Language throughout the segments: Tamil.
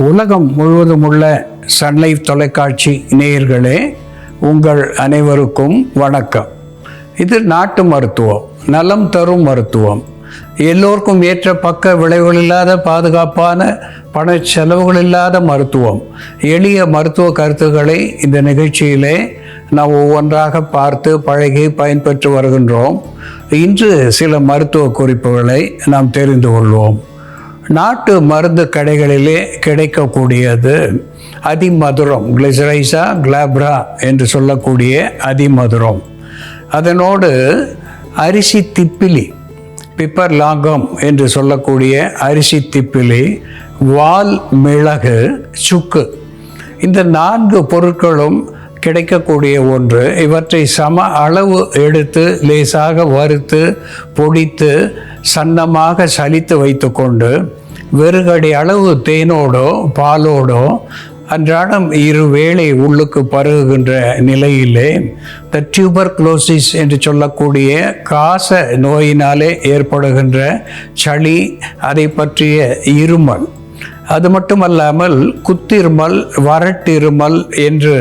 உலகம் முழுவதும் உள்ள சன்லைஃப் தொலைக்காட்சி நேயர்களே, உங்கள் அனைவருக்கும் வணக்கம். இது நாட்டு மருத்துவம், நலம் தரும் மருத்துவம், எல்லோருக்கும் ஏற்ற பக்க விளைவுகள் இல்லாத பாதுகாப்பான பண செலவுகள் இல்லாத மருத்துவம். எளிய மருத்துவ கருத்துக்களை இந்த நிகழ்ச்சியிலே நாம் ஒவ்வொன்றாக பார்த்து பழகி பயன்பெற்று வருகின்றோம். இன்று சில மருத்துவ குறிப்புகளை நாம் தெரிந்து கொள்வோம். நாட்டு மருந்து கடைகளிலே கிடைக்கக்கூடியது அதிமதுரம், கிளிசரைசா கிளாப்ரா என்று சொல்லக்கூடிய அதிமதுரம். அதனோடு அரிசி திப்பிலி, பிப்பர் லாங்கம் என்று சொல்லக்கூடிய அரிசி திப்பிலி, வால் மிளகு, சுக்கு, இந்த 4 பொருட்களும் கிடைக்கக்கூடிய ஒன்று. இவற்றை சம அளவு எடுத்து லேசாக வறுத்து பொடித்து சன்னமாக சலித்து வைத்து கொண்டு வெறுகடி அளவு தேனோடோ பாலோடோ அன்றாடம் 2 வேளை உள்ளுக்கு பருகுகின்ற நிலையிலே இந்த டியூபர்குலோசிஸ் என்று சொல்லக்கூடிய காச நோயினாலே ஏற்படுகின்ற சளி, அதை பற்றிய இருமல், அது மட்டுமல்லாமல் குத்திருமல், வறட்டிருமல் என்று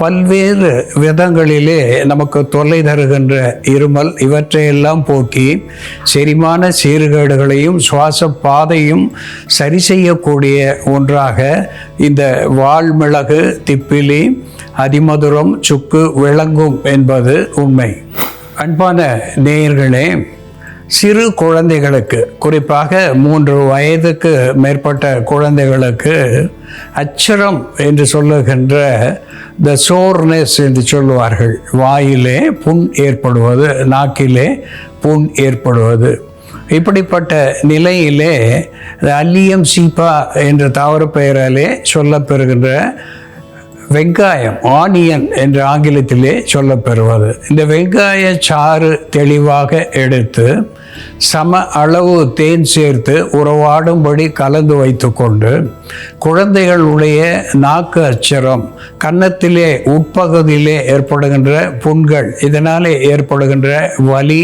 பல்வேறு விதங்களிலே நமக்கு தொல்லை தருகின்ற இருமல், இவற்றையெல்லாம் போக்கி செரிமான சீர்கேடுகளையும் சுவாச பாதையும் சரி செய்யக்கூடிய ஒன்றாக இந்த வால்மிளகு, திப்பிலி, அதிமதுரம், சுக்கு விளங்கும் என்பது உண்மை. அன்பான நேயர்களே, சிறு குழந்தைகளுக்கு, குறிப்பாக 3 வயதுக்கு மேற்பட்ட குழந்தைகளுக்கு அச்சரம் என்று சொல்லுகின்ற த சோர்னஸ் என்று சொல்லுவார்கள். வாயிலே புண் ஏற்படுவது, நாக்கிலே புண் ஏற்படுவது, இப்படிப்பட்ட நிலையிலே அல்லியம் சீப்பா என்ற தாவர பெயராலே சொல்லப்பெறுகின்ற வெங்காயம், ஆனியன் என்று ஆங்கிலத்திலே சொல்லப்பெறுவது, இந்த வெங்காய சாறு தெளிவாக எடுத்து சம அளவு தேன் சேர்த்து உறவாடும்படி கலந்து வைத்து கொண்டு குழந்தைகளுடைய நாக்கு அச்சரம், கன்னத்திலே உட்பகுதியிலே ஏற்படுகின்ற புண்கள், இதனாலே ஏற்படுகின்ற வலி,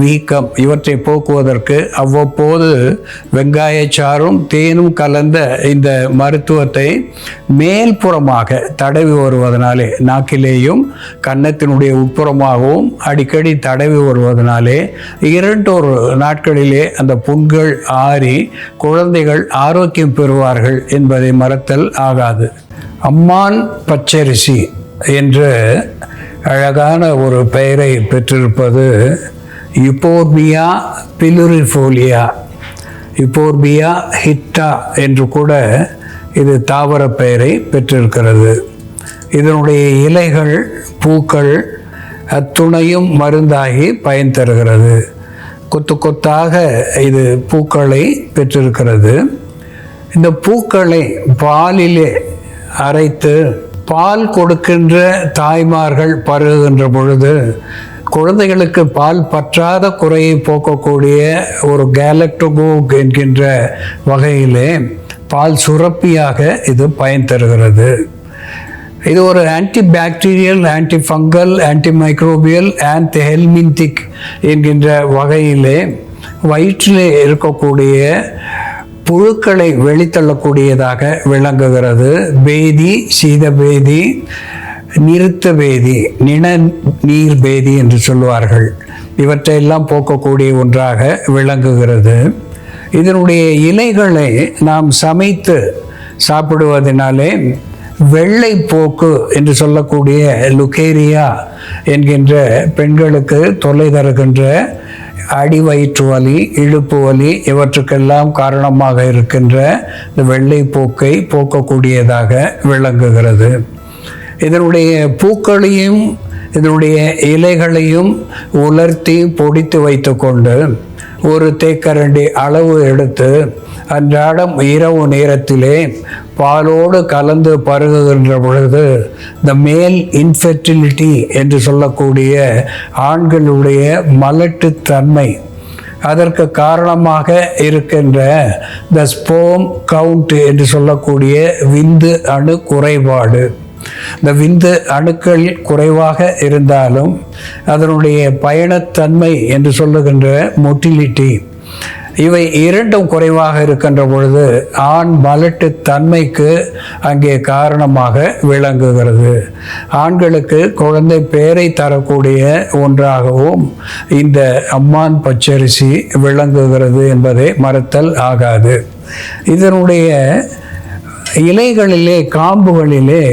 வீக்கம், இவற்றை போக்குவதற்கு அவ்வப்போது வெங்காயச்சாறும் தேனும் கலந்த இந்த மருத்துவத்தை மேல்புறமாக தடவி வருவதனாலே, நாக்கிலேயும் கன்னத்தினுடைய உட்புறமாகவும் அடிக்கடி தடவி வருவதனாலே 2 நாட்களிலே அந்த புண்கள் ஆறி குழந்தைகள் ஆரோக்கியம் பெறுவார்கள் என்பதை மறத்தல் ஆகாது. அம்மான் பச்சரிசி என்று அழகான ஒரு பெயரை பெற்றிருப்பது யூபோர்பியா பிலுரிஃபோலியா, யூபோர்பியா ஹிட்டா என்று கூட இது தாவர பெயரை பெற்றிருக்கிறது. இதனுடைய இலைகள், பூக்கள் அத்துணையும் மருந்தாகி பயன் தருகிறது. கொத்து கொத்தாக இது பூக்களை பெற்றிருக்கிறது. இந்த பூக்களை பாலிலே அரைத்து பால் கொடுக்கின்ற தாய்மார்கள் பருகுகின்ற பொழுது குழந்தைகளுக்கு பால் பற்றாத குறையை போக்கக்கூடிய ஒரு கேலக்டோகோக் என்கின்ற வகையிலே பால் சுரப்பியாக இது பயன் தருகிறது. இது ஒரு ஆன்டிபாக்டீரியல், ஆன்டிஃபங்கல், ஆன்டிமைக்ரோபியல், ஆன்டிஹெல்மின்டிக் என்கின்ற வகையிலே வயிற்றிலே இருக்கக்கூடிய புழுக்களை வெளித்தள்ளக்கூடியதாக விளங்குகிறது. பேதி, சீதபேதி, நிறுத்த பேதி, நீர் பேதி என்று சொல்லுவார்கள். இவற்றையெல்லாம் போக்கக்கூடிய ஒன்றாக விளங்குகிறது. இதனுடைய இலைகளை நாம் சமைத்து சாப்பிடுவதனாலே வெள்ளை போக்கு என்று சொல்லக்கூடிய லுகேரியா என்கின்ற பெண்களுக்கு தொல்லை தருகின்ற அடிவயிற்று வலி, இழுப்பு வலி, இவற்றுக்கெல்லாம் காரணமாக இருக்கின்ற இந்த வெள்ளை போக்கை போக்கக்கூடியதாக விளங்குகிறது. இதனுடைய பூக்களையும் இதனுடைய இலைகளையும் உலர்த்தி பொடித்து வைத்து கொண்டு ஒரு தேக்கரண்டி அளவு எடுத்து அன்றாடம் இரவு நேரத்திலே பாலோடு கலந்து பருகுகின்ற பொழுது இந்த மேல் இன்ஃபெர்டிலிட்டி என்று சொல்லக்கூடிய ஆண்களுடைய மலட்டுத்தன்மை, அதற்கு காரணமாக இருக்கின்ற த ஸ்போம் கவுண்ட் என்று சொல்லக்கூடிய விந்து அணு குறைபாடு, இந்த விந்து அணுக்கள் குறைவாக இருந்தாலும் அதனுடைய பயணத்தன்மை என்று சொல்லுகின்ற மொட்டிலிட்டி, இவை இரண்டும் குறைவாக இருக்கின்ற பொழுது ஆண் மலட்டு தன்மைக்கு அங்கே காரணமாக விளங்குகிறது. ஆண்களுக்கு குழந்தை பேரை தரக்கூடிய ஒன்றாகவும் இந்த அம்மான் பச்சரிசி விளங்குகிறது என்பதை மறுத்தல் ஆகாது. இதனுடைய இலைகளிலே காம்புகளிலே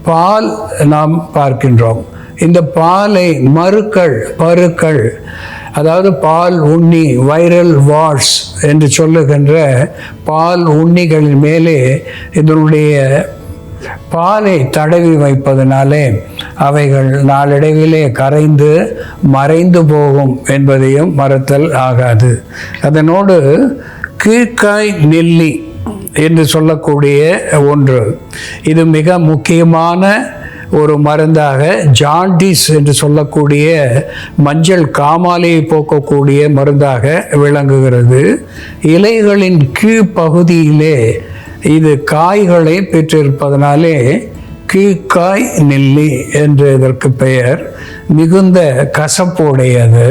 பால் நாம் பார்க்கின்றோம். இந்த பாலை பருக்கள் அதாவது பால் உண்ணி வைரல் வார்ஸ் என்று சொல்லுகின்ற பால் உண்ணிகளின் மேலே இதனுடைய பாலை தடவி வைப்பதனாலே அவைகள் நாளடைவிலே கரைந்து மறைந்து போகும் என்பதையும் மறுத்தல் ஆகாது. அதனோடு கீழ்காய் நெல்லி என்று சொல்லக்கூடிய ஒன்று, இது மிக முக்கியமான ஒரு மருந்தாக ஜாண்டிஸ் என்று சொல்லக்கூடிய மஞ்சள் காமாலையை போக்கக்கூடிய மருந்தாக விளங்குகிறது. இலைகளின் கீழ்ப்பகுதியிலே இது காய்களை பெற்றிருப்பதனாலே கீழ்காய் நெல்லி என்று இதற்கு பெயர். மிகுந்த கசப்புடையது.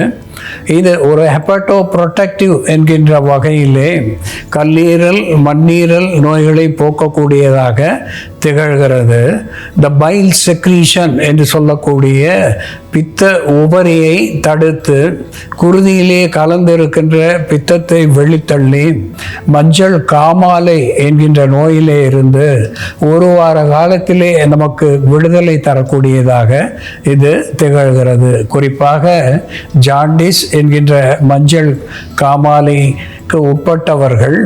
இது ஒரு ஹெப்படோ புரொடெக்டிவ் என்கின்ற வகையிலே கல்லீரல் மண்ணீரல் நோய்களை போக்கக்கூடியதாக திகழ்கிறது. த பைல் செக்ரீஷன் என்று சொல்லக்கூடிய பித்த உபரியை தடுத்து குருதியிலே கலந்திருக்கின்ற பித்தத்தை வெளித்தள்ளி மஞ்சள் காமாலை என்கின்ற நோயிலே இருந்து ஒரு வார காலத்திலே நமக்கு விடுதலை தரக்கூடியதாக இது திகழ்கிறது. குறிப்பாக ஜாண்டிஸ் என்கின்ற மஞ்சள் காமாலைக்கு உட்பட்டவர்கள்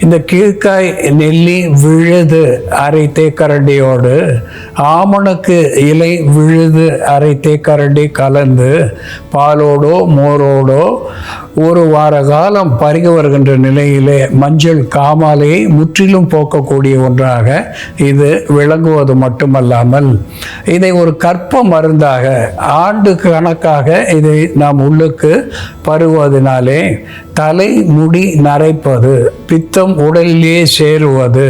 இந்த கீழ்காய் நெல்லி விழுது அரை தேக்கரண்டியோடு ஆமணக்கு இலை விழுது அரை தேக்கரண்டி கலந்து பாலோடோ மோரோடோ ஒரு வார காலம் பருகி வருகின்ற நிலையிலே மஞ்சள் காமாலையை முற்றிலும் போக்கக்கூடிய ஒன்றாக இது விளங்குவது மட்டுமல்லாமல் இதை ஒரு கற்ப மருந்தாக ஆண்டு கணக்காக இதை நாம் உள்ளுக்கு பருகுவதனாலே தலை முடி நரைப்பது, பித்தம் உடலிலே சேருவது,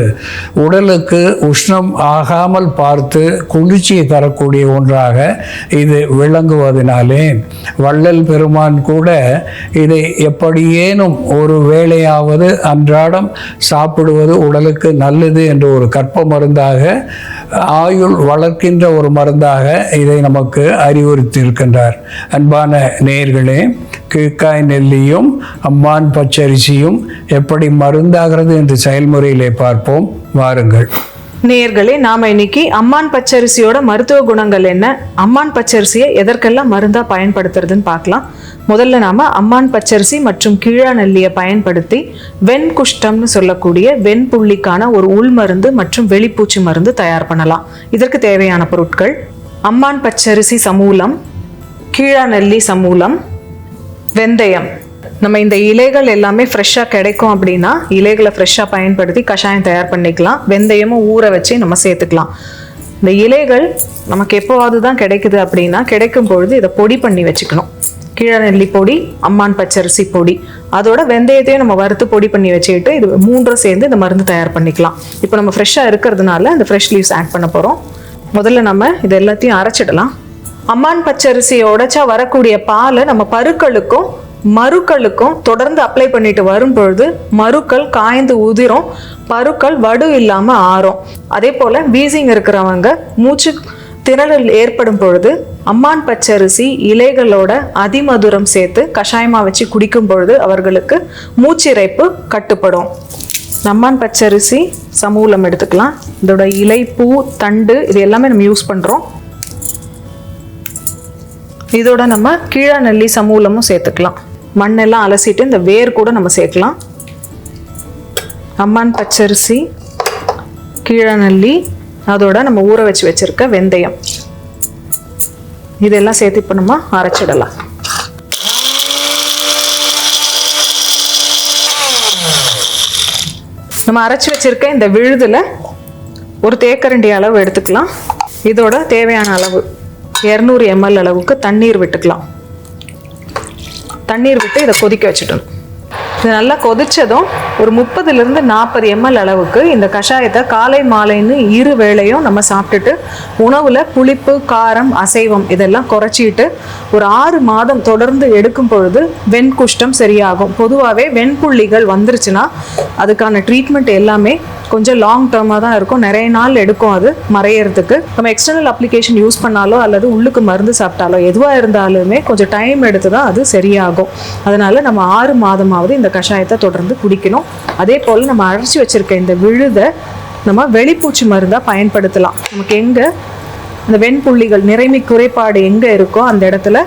உடலுக்கு உஷ்ணம் ஆகாமல் பார்த்து குளிர்ச்சியை தரக்கூடிய ஒன்றாக இது விளங்குவதனாலே வள்ளல் பெருமான் கூட இதை எப்படியேனும் ஒரு வேளையாவது அன்றாடம் சாப்பிடுவது உடலுக்கு நல்லது என்ற ஒரு கற்ப மருந்தாக ஆயுள் வளர்க்கின்ற ஒரு மருந்தாக இதை நமக்கு அறிவுறுத்தி இருக்கின்றார். அன்பான நேயர்களே, கீழ்காய் நெல்லியும் அம்மான் பச்சரிசியும் எப்படி மருந்தாகிறது என்று செயல்முறையிலே பார்ப்போம். வாருங்கள் நேயர்களே, நாம இன்னைக்கு அம்மான் பச்சரிசியோட மருத்துவ குணங்கள் என்ன, அம்மான் பச்சரிசியை எதற்கெல்லாம் மருந்தா பயன்படுத்துறதுன்னு பார்க்கலாம். முதல்ல நாம அம்மான் பச்சரிசி மற்றும் கீழா நெல்லியை பயன்படுத்தி வெண்குஷ்டம்னு சொல்லக்கூடிய வெண்புள்ளிக்கான ஒரு உள் மருந்து மற்றும் வெளிப்பூச்சி மருந்து தயார் பண்ணலாம். இதற்கு தேவையான பொருட்கள்: அம்மான் பச்சரிசி சமூலம், கீழா நெல்லி சமூலம், வெந்தயம். நம்ம இந்த இலைகள் எல்லாமே ஃப்ரெஷ்ஷாக கிடைக்கும் அப்படின்னா இலைகளை ஃப்ரெஷ்ஷாக பயன்படுத்தி கஷாயம் தயார் பண்ணிக்கலாம். வெந்தயமும் ஊற வச்சு நம்ம சேர்த்துக்கலாம். இந்த இலைகள் நமக்கு எப்போவாது தான் கிடைக்குது அப்படின்னா கிடைக்கும் பொழுது இதை பொடி பண்ணி வச்சுக்கணும். கீழா நெல்லி பொடி, அம்மான் பச்சரிசி பொடி, அதோட வெந்தயத்தையும் நம்ம வறுத்து பொடி பண்ணி வச்சுக்கிட்டு இது மூன்றும் சேர்ந்து இந்த மருந்து தயார் பண்ணிக்கலாம். இப்போ நம்ம ஃப்ரெஷ்ஷாக இருக்கிறதுனால இந்த ஃப்ரெஷ் லீவ்ஸ் ஆட் பண்ண போகிறோம். முதல்ல நம்ம இது எல்லாத்தையும் அரைச்சிடலாம். அம்மான் பச்சரிசியை உடைச்சா வரக்கூடிய பாலை நம்ம பருக்களுக்கும் மருக்களுக்கும் தொடர்ந்து அப்ளை பண்ணிட்டு வரும் பொழுது மருக்கள் காய்ந்து உதிரும், பருக்கள் வடு இல்லாமல் ஆறும். அதே போல் வீசிங் இருக்கிறவங்க மூச்சு திணறல் ஏற்படும் பொழுது அம்மான் பச்சரிசி இலைகளோட அதிமதுரம் சேர்த்து கஷாயமாக வச்சு குடிக்கும் பொழுது அவர்களுக்கு மூச்சிறைப்பு கட்டுப்படும். அம்மான் பச்சரிசி சமூலம் எடுத்துக்கலாம். இதோட இலை, பூ, தண்டு இது எல்லாமே நம்ம யூஸ் பண்ணுறோம். இதோட நம்ம கீழா நெல்லி சமூலமும் சேர்த்துக்கலாம். மண்ணெல்லாம் அலசிட்டு இந்த வேர் கூட நம்ம சேர்க்கலாம். அம்மான் பச்சரிசி, கீழா நெல்லி, அதோட நம்ம ஊற வச்சு வச்சிருக்க வெந்தயம், இதெல்லாம் சேர்த்து இப்போ நம்ம அரைச்சிடலாம். நம்ம அரைச்சி வச்சிருக்க இந்த விழுதுல ஒரு தேக்கரண்டி அளவு எடுத்துக்கலாம். இதோட தேவையான அளவு 200 ml அளவுக்கு தண்ணீர் விட்டுக்கலாம். தண்ணீர் விட்டு இதை கொதிக்க வச்சுட்டணும். இது நல்லா கொதிச்சதும் ஒரு 30லிருந்து 40 ml அளவுக்கு இந்த கஷாயத்தை காலை மாலைன்னு 2 வேளையும் நம்ம சாப்பிட்டுட்டு உணவில் புளிப்பு, காரம், அசைவம் இதெல்லாம் குறைச்சிட்டு ஒரு 6 மாதம் தொடர்ந்து எடுக்கும் பொழுது வெண்குஷ்டம் சரியாகும். பொதுவாகவே வெண்புள்ளிகள் வந்துருச்சுன்னா அதுக்கான ட்ரீட்மெண்ட் எல்லாமே கொஞ்சம் லாங் டேர்மாக தான் இருக்கும், நிறைய நாள் எடுக்கும் அது மறையறதுக்கு. நம்ம எக்ஸ்டர்னல் அப்ளிகேஷன் யூஸ் பண்ணாலோ அல்லது உள்ளுக்கு மருந்து சாப்பிட்டாலோ எதுவாக இருந்தாலுமே கொஞ்சம் டைம் எடுத்து தான் அது சரியாகும். அதனால நம்ம 6 மாதமாவது இந்த கஷாயத்தை தொடர்ந்து குடிக்கணும். அதே போல் நம்ம அரைச்சி வச்சிருக்க இந்த விழுதை நம்ம வெளிப்பூச்சி மருந்தாக பயன்படுத்தலாம். நமக்கு எங்கே அந்த வெண்புள்ளிகள் நிறைமை குறைபாடு எங்கே இருக்கோ அந்த இடத்துல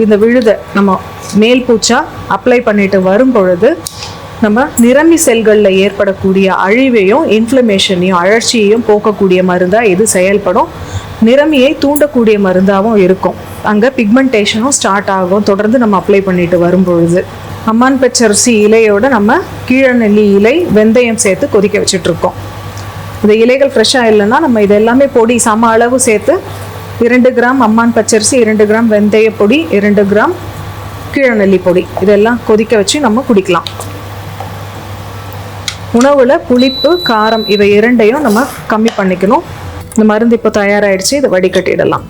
இந்த விழுதை நம்ம மேல் பூச்சா அப்ளை பண்ணிட்டு வரும் பொழுது நம்ம நிறமி செல்களில் ஏற்படக்கூடிய அழிவையும் இன்ஃப்ளமேஷனையும் அழற்சியையும் போக்கக்கூடிய மருந்தாக இது செயல்படும். நிறமியை தூண்டக்கூடிய மருந்தாகவும் இருக்கும். அங்கே பிக்மெண்டேஷனும் ஸ்டார்ட் ஆகும் தொடர்ந்து நம்ம அப்ளை பண்ணிட்டு வரும் பொழுது. அம்மான் பச்சரிசி இலையோட நம்ம கீழநெல்லி இலை, வெந்தயம் சேர்த்து கொதிக்க வச்சுட்ருக்கோம். இந்த இலைகள் ஃப்ரெஷ்ஷாக இல்லைன்னா நம்ம இது எல்லாமே பொடி சம அளவு சேர்த்து 2 கிராம் அம்மான் பச்சரிசி, 2 கிராம் வெந்தய பொடி, 2 கிராம் கீழநெல்லி பொடி இதெல்லாம் கொதிக்க வச்சு நம்ம குடிக்கலாம். உணவில் புளிப்பு, காரம் இவை 2ஐயும் நம்ம கம்மி பண்ணிக்கணும். இந்த மருந்து இப்போ தயாராகிடுச்சு, இதை வடிகட்டிடலாம்.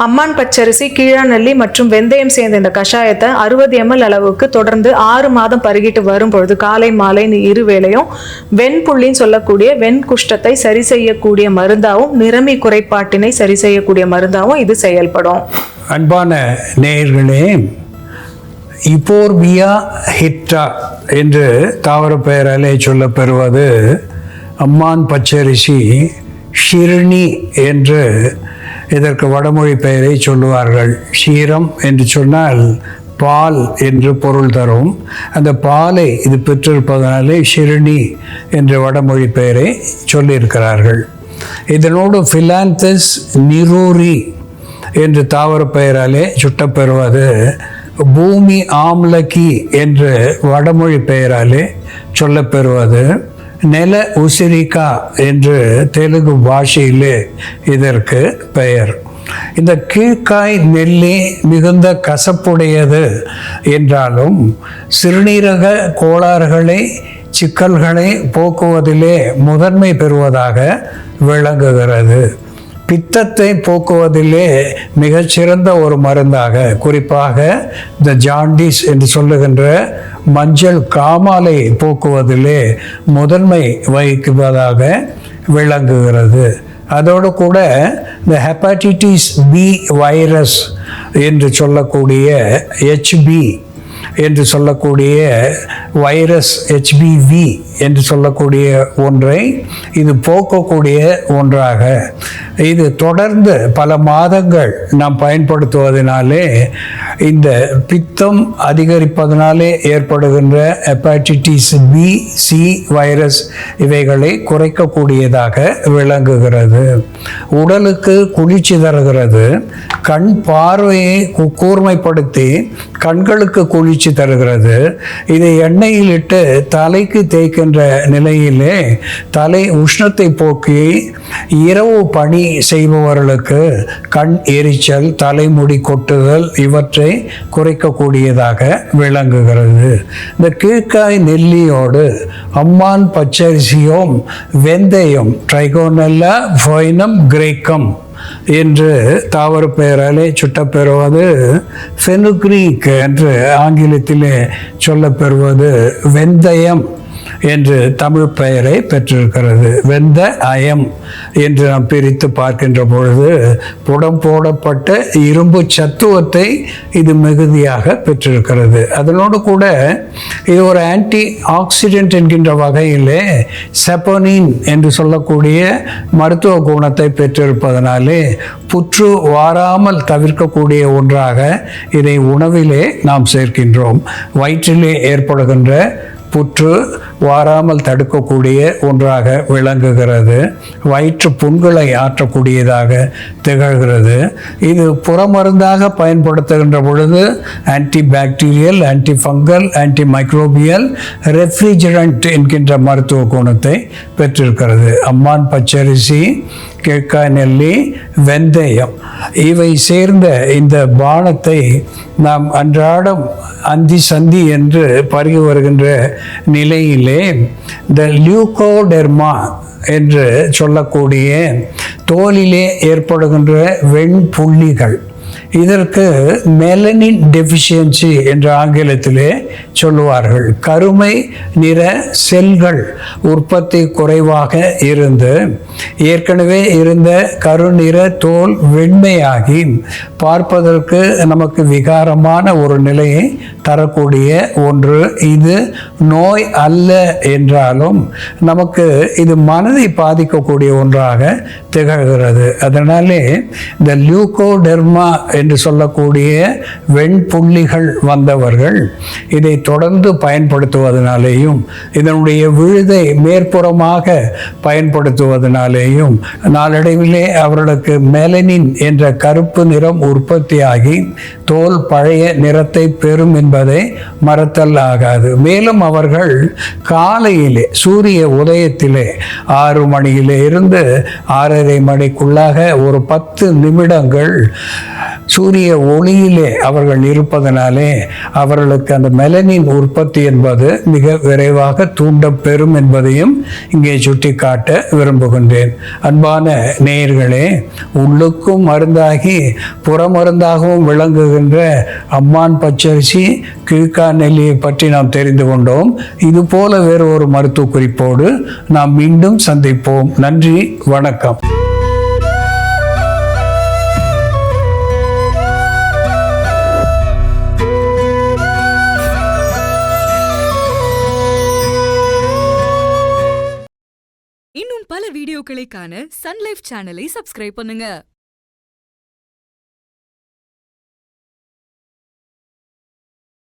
அம்மான் பச்சரிசி, கீழநெல்லி மற்றும் வெந்தயம் சேர்ந்த இந்த கஷாயத்தை 60 ml அளவுக்கு தொடர்ந்து 6 மாதம் பருகிட்டு வரும் பொழுது காலை மாலைன்னு 2 வேளையும் வெண்புள்ளின்னு சொல்லக்கூடிய வெண்குஷ்டத்தை சரி செய்யக்கூடிய மருந்தாகவும் நிறமி குறைபாட்டினை சரி செய்யக்கூடிய மருந்தாகவும் இது செயல்படும். அன்பான நேயர்களே, இப்போர்பியா ஹிட்டா என்று தாவர பெயராலே சொல்லப்பெறுவது அம்மான் பச்சரிசி ஷிர்னி என்று இதற்கு வடமொழி பெயரை சொல்லுவார்கள். ஷீரம் என்று சொன்னால் பால் என்று பொருள் தரும். அந்த பாலை இது பெற்றிருப்பதனாலே ஷிர்னி என்ற வடமொழி பெயரை சொல்லியிருக்கிறார்கள். இதனோடு ஃபிலாந்தஸ் நிரூரி என்று தாவர பெயராலே சுட்டப்பெறுவது பூமி ஆம்லகி என்று வடமொழி பெயராலே சொல்லப்பெறுவது நெல உசிரிக்கா என்று தெலுங்கு பாஷையிலே இதற்கு பெயர். இந்த கீழ்காய் நெல்லி மிகுந்த கசப்புடையது என்றாலும் சிறுநீரக கோளாறுகளை, சிக்கல்களை போக்குவதிலே முதன்மை பெறுவதாக விளங்குகிறது. பித்தத்தை போக்குவதிலே மிகச்சிறந்த ஒரு மருந்தாக, குறிப்பாக இந்த ஜாண்டிஸ் என்று சொல்லுகின்ற மஞ்சள் காமாலை போக்குவதிலே முதன்மை வகிக்குவதாக விளங்குகிறது. அதோடு கூட இந்த ஹெப்படைட்டிஸ் பி வைரஸ் என்று சொல்லக்கூடிய HB என்று சொல்லக்கூடிய வைரஸ், HBV என்று சொல்லக்கூடிய ஒன்றை இது போக்கக்கூடிய ஒன்றாக, இது தொடர்ந்து பல மாதங்கள் நாம் பயன்படுத்துவதனாலே இந்த பித்தம் அதிகரிப்பதனாலே ஏற்படுகின்ற ஹெப்படைட்டிஸ் B, C வைரஸ் இவைகளை குறைக்கக்கூடியதாக விளங்குகிறது. உடலுக்கு குளிர்ச்சி தருகிறது. கண் பார்வையை கூர்மைப்படுத்தி கண்களுக்கு குளிர்ச்சி தருகிறது. இதை எண்ணெயில் இட்டு தலைக்கு தேய்க்கின்ற நிலையிலே தலை உஷ்ணத்தை போக்கி இரவு பணி செய்பவர்களுக்கு கண் எரிச்சல், தலைமுடி கொட்டுதல் இவற்றை குறைக்கக்கூடியதாக விளங்குகிறது. இந்த கீழ்காய் நெல்லியோடு அம்மான் பச்சரிசியும் வெந்தயம் ட்ரைகோனெல்லா ஃபைனம் கிரேக்கம் என்று தாவர பெயராலே சுட்டப்பெறுவது ஃபெனுக்ரீக் என்று ஆங்கிலத்திலே சொல்லப்பெறுவது வெந்தயம் என்று தமிழ் பெயரை பெற்றிருக்கிறது. வெந்த அயம் என்று நாம் பிரித்து பார்க்கின்ற பொழுது புடம் போடப்பட்ட இரும்பு சத்துவத்தை இது மிகுதியாக பெற்றிருக்கிறது. அதனோடு கூட இது ஒரு ஆன்டி ஆக்சிடென்ட் என்கின்ற வகையிலே செப்போனின் என்று சொல்லக்கூடிய மருத்துவ குணத்தை பெற்றிருப்பதனாலே புற்று வாராமல் தவிர்க்கக்கூடிய ஒன்றாக இதை உணவிலே நாம் சேர்க்கின்றோம். வயிற்றிலே ஏற்படுகின்ற புற்று வாராமல் தடுக்கக்கூடிய ஒன்றாக விளங்குகிறது. வயிற்று புண்களை ஆற்றக்கூடியதாக திகழ்கிறது. இது புறமருந்தாக பயன்படுத்துகின்ற பொழுது anti bacterial, anti fungal, anti microbial, refrigerant என்கின்ற மருத்துவ குணத்தை பெற்றிருக்கிறது. அம்மான் பச்சரிசி, கேழ்காய் நெல்லி, வெந்தயம் இவை சேர்ந்த இந்த பானத்தை நாம் அன்றாடம் அந்தி சந்தி என்று பருகி வருகின்ற நிலையிலே இந்த லியூகோடெர்மா என்று சொல்லக்கூடிய தோலிலே ஏற்படுகின்ற வெண்புள்ளிகள், இதற்கு மெலனின் டெஃபிஷியன்சி என்று ஆங்கிலத்திலே சொல்லுவார்கள். கருமை நிற செல்கள் உற்பத்தி குறைவாக இருந்து ஏற்கனவே இருந்த கருநிற தோல் வெண்மையாகி பார்ப்பதற்கு நமக்கு விகாரமான ஒரு நிலையை தரக்கூடிய ஒன்று. இது நோய் அல்ல என்றாலும் நமக்கு இது மனதை பாதிக்கக்கூடிய ஒன்றாக திகழ்கிறது. அதனாலே இந்த லியூகோடெர்மா என்று சொல்லக்கூடிய வெண்புள்ளிகள் வந்தவர்கள் இதை தொடர்ந்து பயன்படுத்துவதனாலேயும் இதனுடைய விழுதை மேற்புறமாக பயன்படுத்துவதனாலேயும் நாளடைவிலே அவர்களுக்கு மெலனின் என்ற கருப்பு நிறம் உற்பத்தியாகி தோல் பழைய நிறத்தை பெறும் என்பதை மறத்தல் ஆகாது. மேலும் அவர்கள் காலையிலே சூரிய உதயத்திலே 6 மணியிலே இருந்து 6:30 மணிக்குள்ளாக ஒரு 10 நிமிடங்கள் சூரிய ஒளியிலே அவர்கள் இருப்பதனாலே அவர்களுக்கு அந்த மெலனின் உற்பத்தி என்பது மிக விரைவாக தூண்டப்பெறும் என்பதையும் இங்கே சுட்டிக்காட்ட விரும்புகின்றேன். அன்பான நேயர்களே, உள்ளுக்கும் மருந்தாகி புறமருந்தாகவும் விளங்குகின்ற அம்மான் பச்சரிசி, கீழ்காய் நெல்லியை பற்றி நாம் தெரிந்து கொண்டோம். இது போல வேறு ஒரு மருத்துவ குறிப்போடு நாம் மீண்டும் சந்திப்போம். நன்றி, வணக்கம். இன்னும் பல வீடியோக்களை காண சன்லைஃப் சேனலை சப்ஸ்கிரைப் பண்ணுங்க.